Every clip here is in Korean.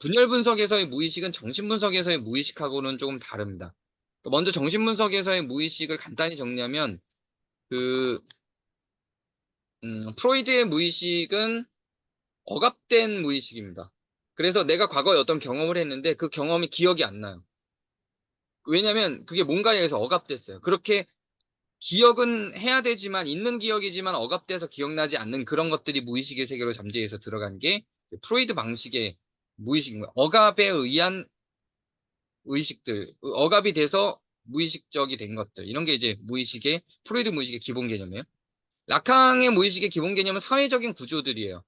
분열 분석에서의 무의식은 정신 분석에서의 무의식하고는 조금 다릅니다. 먼저 정신 분석에서의 무의식을 간단히 정리하면 그 프로이드의 무의식은 억압된 무의식입니다. 그래서 내가 과거에 어떤 경험을 했는데 그 경험이 기억이 안 나요. 왜냐면 그게 뭔가에 의해서 억압됐어요. 그렇게 기억은 해야 되지만 있는 기억이지만 억압돼서 기억나지 않는 그런 것들이 무의식의 세계로 잠재해서 들어간 게 프로이드 방식의 무의식인 거예요. 억압에 의한 의식들, 억압이 돼서 무의식적이 된 것들 이런 게 이제 무의식의 프로이드 무의식의 기본 개념이에요. 라캉의 무의식의 기본 개념은 사회적인 구조들이에요.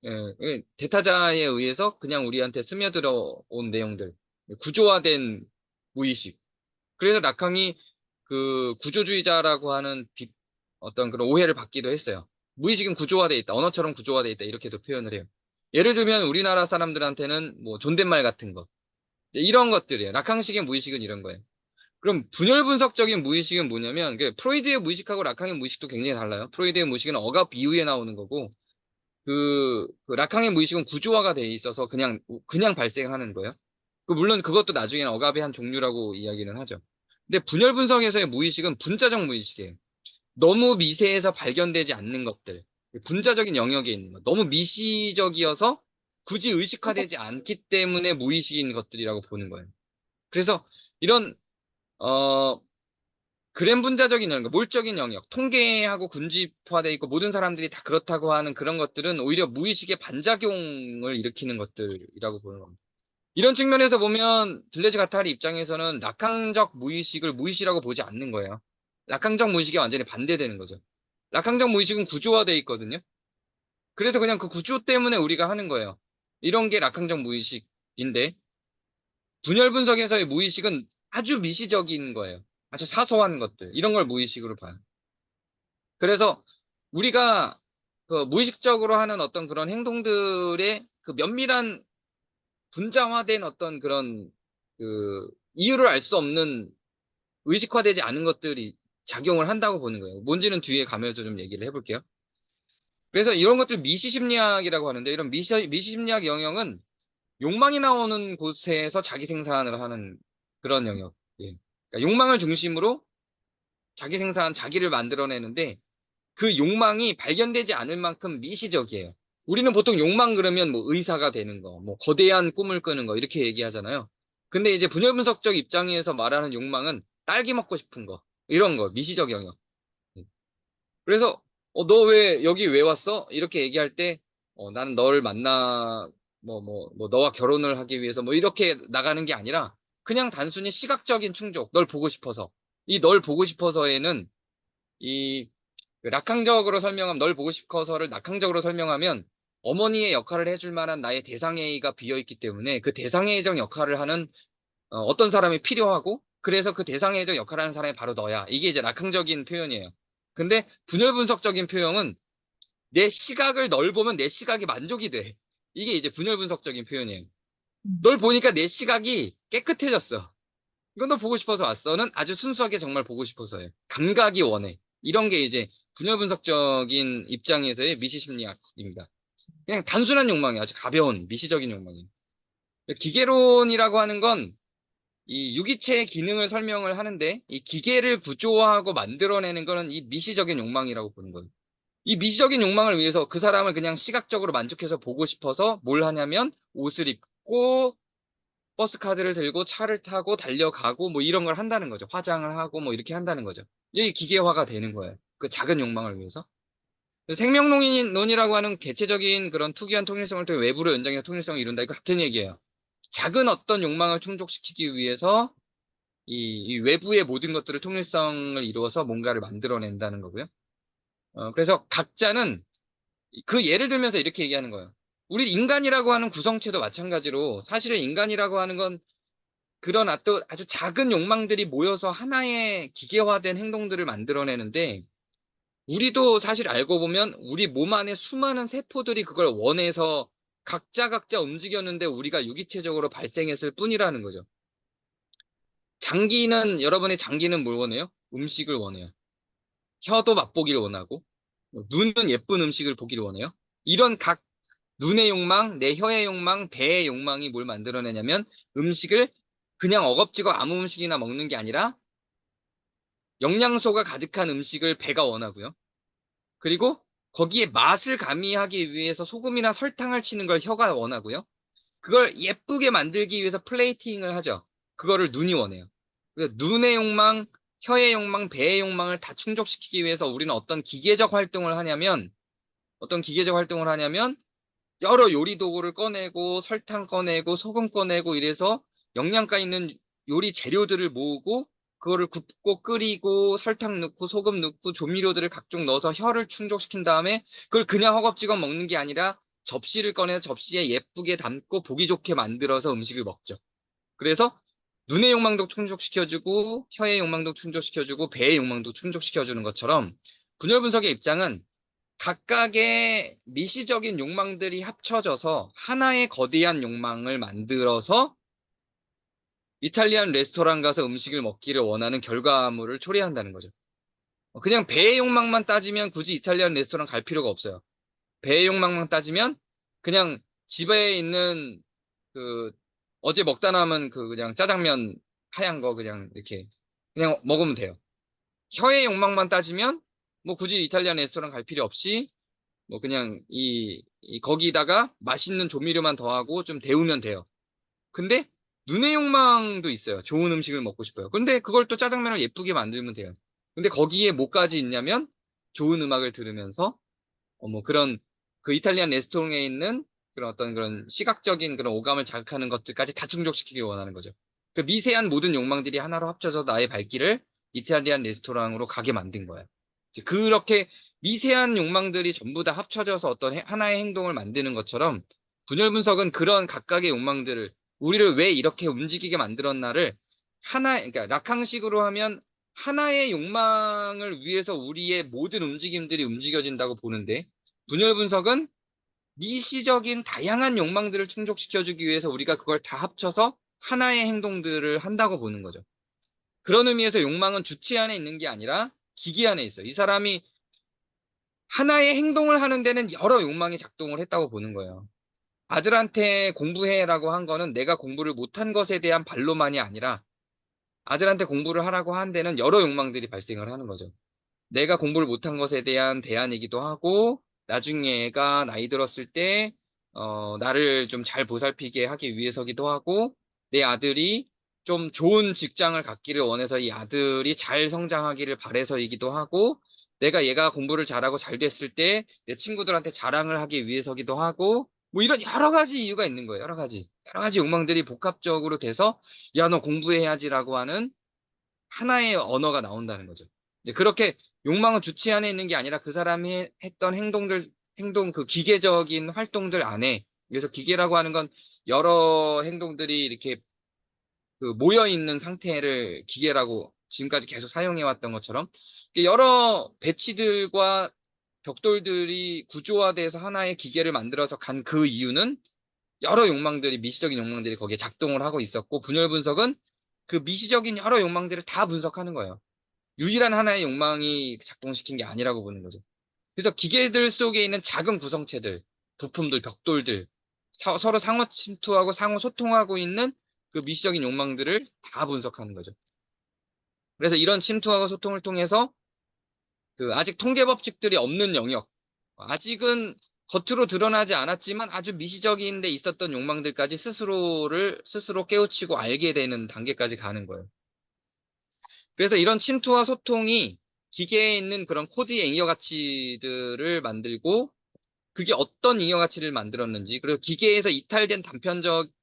예, 대타자에 의해서 그냥 우리한테 스며들어 온 내용들, 구조화된 무의식. 그래서 라캉이 그 구조주의자라고 하는 어떤 그런 오해를 받기도 했어요. 무의식은 구조화돼 있다. 언어처럼 구조화돼 있다. 이렇게도 표현을 해요. 예를 들면 우리나라 사람들한테는 뭐 존댓말 같은 거. 이런 것들이에요. 라캉식의 무의식은 이런 거예요. 그럼 분열 분석적인 무의식은 뭐냐면 프로이드의 무의식하고 라캉의 무의식도 굉장히 달라요. 프로이드의 무의식은 억압 이후에 나오는 거고 그 라캉의 무의식은 구조화가 돼 있어서 그냥 발생하는 거예요. 물론 그것도 나중에는 억압의 한 종류라고 이야기는 하죠. 근데 분열 분석에서의 무의식은 분자적 무의식이에요. 너무 미세해서 발견되지 않는 것들, 분자적인 영역에 있는 것, 너무 미시적이어서 굳이 의식화되지 않기 때문에 무의식인 것들이라고 보는 거예요. 그래서 이런 어 그램 분자적인 영역, 몰적인 영역, 통계하고 군집화돼 있고 모든 사람들이 다 그렇다고 하는 그런 것들은 오히려 무의식의 반작용을 일으키는 것들이라고 보는 겁니다. 이런 측면에서 보면 들레즈 가타리 입장에서는 낙항적 무의식을 무의식이라고 보지 않는 거예요. 낙항적 무의식이 완전히 반대되는 거죠. 낙항적 무의식은 구조화되어 있거든요. 그래서 그냥 그 구조 때문에 우리가 하는 거예요. 이런 게 낙항적 무의식인데 분열 분석에서의 무의식은 아주 미시적인 거예요. 아주 사소한 것들. 이런 걸 무의식으로 봐요. 그래서 우리가 그 무의식적으로 하는 어떤 그런 행동들의 그 면밀한 분자화된 어떤 그런 그 이유를 알 수 없는 의식화되지 않은 것들이 작용을 한다고 보는 거예요. 뭔지는 뒤에 가면서 좀 얘기를 해볼게요. 그래서 이런 것들 미시심리학이라고 하는데 이런 미시심리학 영역은 욕망이 나오는 곳에서 자기 생산을 하는 그런 영역. 예. 그러니까 욕망을 중심으로 자기 생산, 자기를 만들어내는데 그 욕망이 발견되지 않을 만큼 미시적이에요. 우리는 보통 욕망 그러면 뭐 의사가 되는 거, 뭐 거대한 꿈을 꾸는 거 이렇게 얘기하잖아요. 근데 이제 분열분석적 입장에서 말하는 욕망은 딸기 먹고 싶은 거, 이런 거, 미시적 영역. 그래서 너 왜 여기 왜 왔어? 이렇게 얘기할 때 나는 너를 만나 너와 결혼을 하기 위해서 뭐 이렇게 나가는 게 아니라 그냥 단순히 시각적인 충족, 널 보고 싶어서. 이 널 보고 싶어서에는 이 낙항적으로 설명하면 널 보고 싶어서를 낙항적으로 설명하면 어머니의 역할을 해줄 만한 나의 대상애가 비어 있기 때문에 그 대상애적 역할을 하는 어떤 사람이 필요하고 그래서 그 대상애적 역할을 하는 사람이 바로 너야. 이게 이제 낙항적인 표현이에요. 근데 분열 분석적인 표현은 내 시각을 널 보면 내 시각이 만족이 돼. 이게 이제 분열 분석적인 표현이에요. 널 보니까 내 시각이 깨끗해졌어. 이건 너 보고 싶어서 왔어는 아주 순수하게 정말 보고 싶어서예요. 감각이 원해. 이런 게 이제 분열 분석적인 입장에서의 미시심리학입니다. 그냥 단순한 욕망이 아주 가벼운 미시적인 욕망이에요. 기계론이라고 하는 건 이 유기체의 기능을 설명을 하는데 이 기계를 구조화하고 만들어내는 거는 이 미시적인 욕망이라고 보는 거예요. 이 미시적인 욕망을 위해서 그 사람을 그냥 시각적으로 만족해서 보고 싶어서 뭘 하냐면 옷을 입고 버스 카드를 들고 차를 타고 달려가고 뭐 이런 걸 한다는 거죠. 화장을 하고 뭐 이렇게 한다는 거죠. 이게 기계화가 되는 거예요. 그 작은 욕망을 위해서. 생명론이라고 하는 개체적인 그런 투기한 통일성을 통해 외부로 연장해서 통일성을 이룬다. 이거 같은 얘기예요. 작은 어떤 욕망을 충족시키기 위해서 이 외부의 모든 것들을 통일성을 이루어서 뭔가를 만들어낸다는 거고요. 그래서 각자는 그 예를 들면서 이렇게 얘기하는 거예요. 우리 인간이라고 하는 구성체도 마찬가지로 사실은 인간이라고 하는 건 그런 아주 작은 욕망들이 모여서 하나의 기계화된 행동들을 만들어내는데 우리도 사실 알고 보면 우리 몸 안에 수많은 세포들이 그걸 원해서 각자 움직였는데 우리가 유기체적으로 발생했을 뿐이라는 거죠. 여러분의 장기는 뭘 원해요? 음식을 원해요. 혀도 맛보기를 원하고, 눈은 예쁜 음식을 보기를 원해요. 이런 눈의 욕망, 내 혀의 욕망, 배의 욕망이 뭘 만들어내냐면 음식을 그냥 어겁지고 아무 음식이나 먹는 게 아니라 영양소가 가득한 음식을 배가 원하고요. 그리고 거기에 맛을 가미하기 위해서 소금이나 설탕을 치는 걸 혀가 원하고요. 그걸 예쁘게 만들기 위해서 플레이팅을 하죠. 그거를 눈이 원해요. 그래서 눈의 욕망, 혀의 욕망, 배의 욕망을 다 충족시키기 위해서 우리는 어떤 기계적 활동을 하냐면 여러 요리 도구를 꺼내고 설탕 꺼내고 소금 꺼내고 이래서 영양가 있는 요리 재료들을 모으고 그거를 굽고 끓이고 설탕 넣고 소금 넣고 조미료들을 각종 넣어서 혀를 충족시킨 다음에 그걸 그냥 허겁지겁 먹는 게 아니라 접시를 꺼내서 접시에 예쁘게 담고 보기 좋게 만들어서 음식을 먹죠. 그래서 눈의 욕망도 충족시켜주고 혀의 욕망도 충족시켜주고 배의 욕망도 충족시켜주는 것처럼 분열 분석의 입장은 각각의 미시적인 욕망들이 합쳐져서 하나의 거대한 욕망을 만들어서 이탈리안 레스토랑 가서 음식을 먹기를 원하는 결과물을 초래한다는 거죠. 그냥 배의 욕망만 따지면 굳이 이탈리안 레스토랑 갈 필요가 없어요. 배의 욕망만 따지면 그냥 집에 있는 그 어제 먹다 남은 그 그냥 짜장면 하얀 거 그냥 이렇게 그냥 먹으면 돼요. 혀의 욕망만 따지면 뭐 굳이 이탈리안 레스토랑 갈 필요 없이 뭐 그냥 거기다가 맛있는 조미료만 더하고 좀 데우면 돼요. 근데 눈의 욕망도 있어요. 좋은 음식을 먹고 싶어요. 근데 그걸 또 짜장면을 예쁘게 만들면 돼요. 근데 거기에 뭐까지 있냐면 좋은 음악을 들으면서 뭐 그런 그 이탈리안 레스토랑에 있는 그런 어떤 그런 시각적인 그런 오감을 자극하는 것들까지 다 충족시키길 원하는 거죠. 그 미세한 모든 욕망들이 하나로 합쳐서 나의 발길을 이탈리안 레스토랑으로 가게 만든 거예요. 이제 그렇게 미세한 욕망들이 전부 다 합쳐져서 어떤 하나의 행동을 만드는 것처럼 분열 분석은 그런 각각의 욕망들을 우리를 왜 이렇게 움직이게 만들었나를 그러니까 락항식으로 하면 하나의 욕망을 위해서 우리의 모든 움직임들이 움직여진다고 보는데 분열 분석은 미시적인 다양한 욕망들을 충족시켜주기 위해서 우리가 그걸 다 합쳐서 하나의 행동들을 한다고 보는 거죠. 그런 의미에서 욕망은 주체 안에 있는 게 아니라 기계 안에 있어요. 이 사람이 하나의 행동을 하는 데는 여러 욕망이 작동을 했다고 보는 거예요. 아들한테 공부해라고 한 거는 내가 공부를 못한 것에 대한 반로만이 아니라 아들한테 공부를 하라고 한 데는 여러 욕망들이 발생을 하는 거죠. 내가 공부를 못한 것에 대한 대안이기도 하고, 나중에 애가 나이 들었을 때, 나를 좀 잘 보살피게 하기 위해서기도 하고, 내 아들이 좀 좋은 직장을 갖기를 원해서 이 아들이 잘 성장하기를 바래서이기도 하고, 내가 얘가 공부를 잘하고 잘 됐을 때 내 친구들한테 자랑을 하기 위해서기도 하고, 뭐 이런 여러 가지 이유가 있는 거예요. 여러 가지. 여러 가지 욕망들이 복합적으로 돼서, 야, 너 공부해야지라고 하는 하나의 언어가 나온다는 거죠. 이제 그렇게 욕망은 주체 안에 있는 게 아니라 그 사람이 했던 그 기계적인 활동들 안에, 그래서 기계라고 하는 건 여러 행동들이 이렇게 그 모여 있는 상태를 기계라고 지금까지 계속 사용해 왔던 것처럼 여러 배치들과 벽돌들이 구조화돼서 하나의 기계를 만들어서 간 그 이유는 여러 욕망들이, 미시적인 욕망들이 거기에 작동을 하고 있었고, 분열 분석은 그 미시적인 여러 욕망들을 다 분석하는 거예요. 유일한 하나의 욕망이 작동시킨 게 아니라고 보는 거죠. 그래서 기계들 속에 있는 작은 구성체들, 부품들, 벽돌들, 서로 상호 침투하고 상호 소통하고 있는 그 미시적인 욕망들을 다 분석하는 거죠. 그래서 이런 침투하고 소통을 통해서 그 아직 통계 법칙들이 없는 영역, 아직은 겉으로 드러나지 않았지만 아주 미시적인 데 있었던 욕망들까지 스스로 깨우치고 알게 되는 단계까지 가는 거예요. 그래서 이런 침투와 소통이 기계에 있는 그런 코드의 잉여 가치들을 만들고 그게 어떤 잉여 가치를 만들었는지 그리고 기계에서 이탈된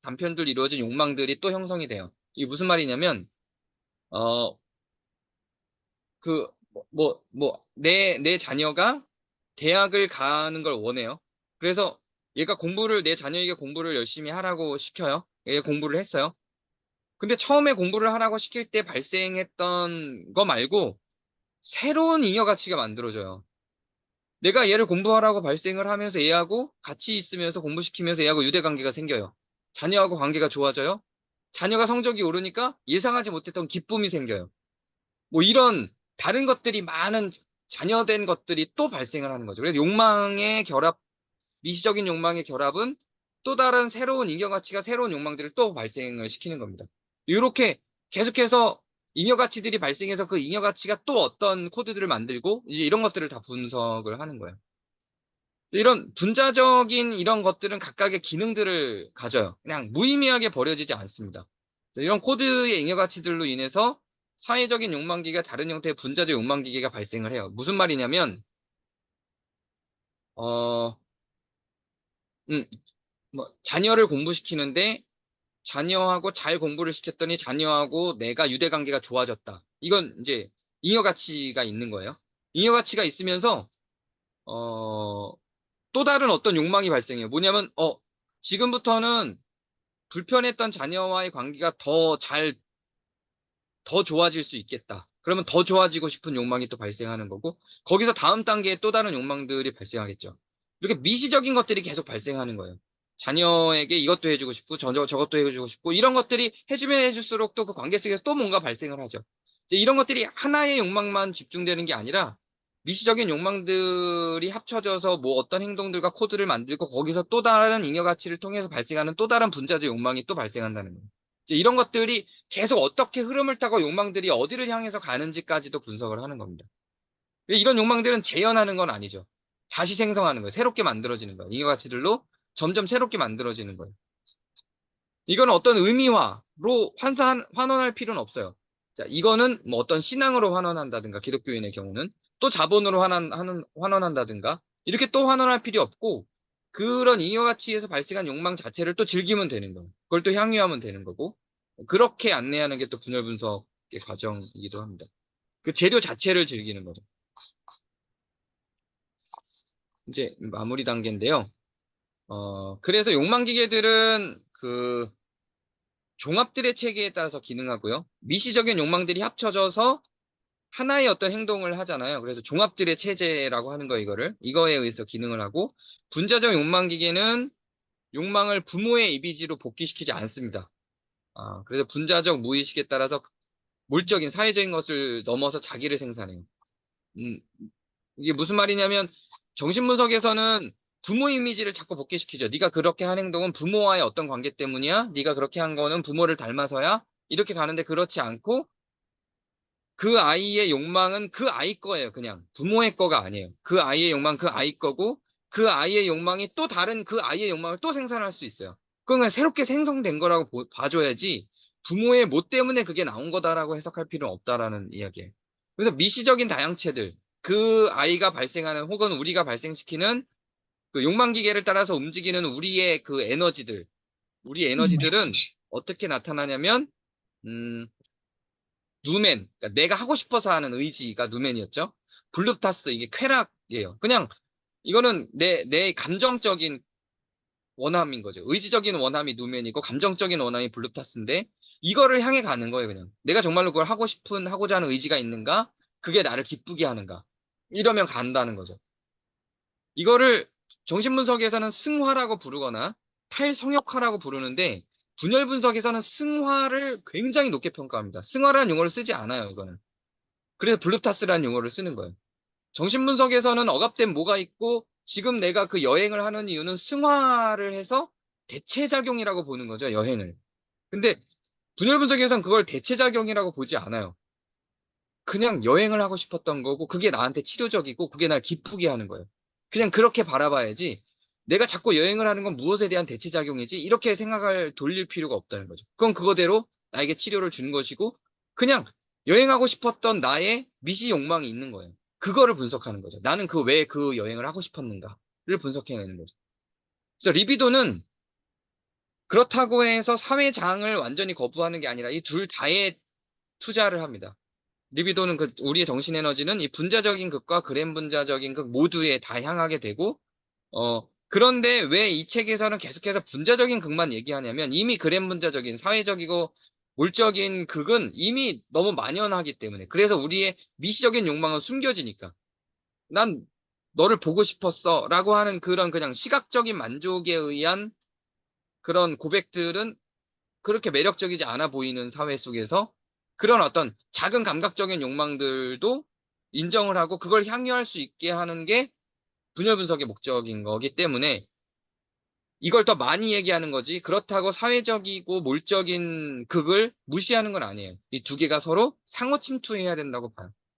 단편들 이루어진 욕망들이 또 형성이 돼요. 이게 무슨 말이냐면 어 그 내 자녀가 대학을 가는 걸 원해요. 그래서 내 자녀에게 공부를 열심히 하라고 시켜요. 얘 공부를 했어요. 근데 처음에 공부를 하라고 시킬 때 발생했던 거 말고 새로운 잉여 가치가 만들어져요. 내가 얘를 공부하라고 발생을 하면서 얘하고 같이 있으면서 공부시키면서 얘하고 유대관계가 생겨요. 자녀하고 관계가 좋아져요. 자녀가 성적이 오르니까 예상하지 못했던 기쁨이 생겨요. 뭐 이런 다른 것들이 많은 자녀된 것들이 또 발생을 하는 거죠. 그래서 욕망의 결합, 미시적인 욕망의 결합은 또 다른 새로운 잉여가치가 새로운 욕망들을 또 발생을 시키는 겁니다. 이렇게 계속해서 잉여가치들이 발생해서 그 잉여가치가 또 어떤 코드들을 만들고 이제 이런 것들을 다 분석을 하는 거예요. 이런 분자적인 이런 것들은 각각의 기능들을 가져요. 그냥 무의미하게 버려지지 않습니다. 이런 코드의 잉여가치들로 인해서 사회적인 욕망기가 다른 형태의 분자적 욕망기계가 발생을 해요. 무슨 말이냐면 어, 음, 뭐 자녀를 공부시키는데 자녀하고 잘 공부를 시켰더니 자녀하고 내가 유대관계가 좋아졌다. 이건 이제 잉여가치가 있는 거예요. 잉여가치가 있으면서 어, 또 다른 어떤 욕망이 발생해요. 뭐냐면 지금부터는 불편했던 자녀와의 관계가 더 좋아질 수 있겠다. 그러면 더 좋아지고 싶은 욕망이 또 발생하는 거고, 거기서 다음 단계에 또 다른 욕망들이 발생하겠죠. 이렇게 미시적인 것들이 계속 발생하는 거예요. 자녀에게 이것도 해주고 싶고, 저것도 해주고 싶고, 이런 것들이 해주면 해줄수록 또 그 관계 속에서 또 뭔가 발생을 하죠. 이제 이런 것들이 하나의 욕망만 집중되는 게 아니라, 미시적인 욕망들이 합쳐져서 뭐 어떤 행동들과 코드를 만들고, 거기서 또 다른 잉여 가치를 통해서 발생하는 또 다른 분자적 욕망이 또 발생한다는 거예요. 이제 이런 것들이 계속 어떻게 흐름을 타고 욕망들이 어디를 향해서 가는지까지도 분석을 하는 겁니다. 이런 욕망들은 재현하는 건 아니죠. 다시 생성하는 거예요. 새롭게 만들어지는 거예요. 잉여 가치들로 점점 새롭게 만들어지는 거예요. 이건 어떤 의미화로 환원할 필요는 없어요. 자, 이거는 뭐 어떤 신앙으로 환원한다든가, 기독교인의 경우는 또 자본으로 환원한다든가, 이렇게 또 환원할 필요 없고, 그런 잉여 가치에서 발생한 욕망 자체를 또 즐기면 되는 거예요. 그걸 또 향유하면 되는 거고, 그렇게 안내하는 게 또 분열 분석의 과정이기도 합니다. 그 재료 자체를 즐기는 거죠. 이제 마무리 단계인데요. 그래서 욕망 기계들은 그 종합들의 체계에 따라서 기능하고요. 미시적인 욕망들이 합쳐져서 하나의 어떤 행동을 하잖아요. 그래서 종합들의 체제라고 하는 거 이거를. 이거에 의해서 기능을 하고 분자적 욕망 기계는 욕망을 부모의 이미지로 복귀시키지 않습니다. 그래서 분자적 무의식에 따라서 몰적인 사회적인 것을 넘어서 자기를 생산해요. 음, 이게 무슨 말이냐면 정신분석에서는 부모 이미지를 자꾸 복귀시키죠. 네가 그렇게 한 행동은 부모와의 어떤 관계 때문이야? 네가 그렇게 한 거는 부모를 닮아서야? 이렇게 가는데 그렇지 않고 그 아이의 욕망은 그 아이 거예요. 그냥 부모의 거가 아니에요. 그 아이의 욕망 그 아이 거고 그 아이의 욕망이 또 다른 그 아이의 욕망을 또 생산할 수 있어요. 그건 그냥 새롭게 생성된 거라고 봐줘야지 부모의 뭐 때문에 그게 나온 거다라고 해석할 필요는 없다라는 이야기예요. 그래서 미시적인 다양체들 그 아이가 발생하는 혹은 우리가 발생시키는 그 욕망 기계를 따라서 움직이는 우리의 그 에너지들 우리 에너지들은 어떻게 나타나냐면 음, 누멘, 그러니까 내가 하고 싶어서 하는 의지가 누멘이었죠. 블루타스, 이게 쾌락이에요. 그냥 이거는 내 감정적인 원함인 거죠. 의지적인 원함이 누멘이고 감정적인 원함이 블루타스인데 이거를 향해 가는 거예요, 그냥. 내가 정말로 그걸 하고자 하는 의지가 있는가? 그게 나를 기쁘게 하는가? 이러면 간다는 거죠. 이거를 정신분석에서는 승화라고 부르거나 탈성역화라고 부르는데 분열 분석에서는 승화를 굉장히 높게 평가합니다. 승화라는 용어를 쓰지 않아요, 이거는. 그래서 블루타스라는 용어를 쓰는 거예요. 정신분석에서는 억압된 뭐가 있고 지금 내가 그 여행을 하는 이유는 승화를 해서 대체작용이라고 보는 거죠, 여행을. 근데 분열 분석에서는 그걸 대체작용이라고 보지 않아요. 그냥 여행을 하고 싶었던 거고 그게 나한테 치료적이고 그게 날 기쁘게 하는 거예요. 그냥 그렇게 바라봐야지 내가 자꾸 여행을 하는 건 무엇에 대한 대체작용이지 이렇게 생각을 돌릴 필요가 없다는 거죠. 그건 그거대로 나에게 치료를 주는 것이고 그냥 여행하고 싶었던 나의 미시 욕망이 있는 거예요. 그거를 분석하는 거죠. 나는 왜 그 여행을 하고 싶었는가를 분석해내는 거죠. 그래서 리비도는 그렇다고 해서 사회장을 완전히 거부하는 게 아니라 이 둘 다에 투자를 합니다. 리비도는 우리의 정신 에너지는 이 분자적인 극과 그램 분자적인 극 모두에 다 향하게 되고, 그런데 왜 이 책에서는 계속해서 분자적인 극만 얘기하냐면 이미 그램 분자적인 사회적이고 물적인 극은 이미 너무 만연하기 때문에. 그래서 우리의 미시적인 욕망은 숨겨지니까. 난 너를 보고 싶었어 라고 하는 그런 그냥 시각적인 만족에 의한 그런 고백들은 그렇게 매력적이지 않아 보이는 사회 속에서 그런 어떤 작은 감각적인 욕망들도 인정을 하고 그걸 향유할 수 있게 하는 게 분열 분석의 목적인 거기 때문에 이걸 더 많이 얘기하는 거지. 그렇다고 사회적이고 몰적인 극을 무시하는 건 아니에요. 이 두 개가 서로 상호 침투해야 된다고 봐요.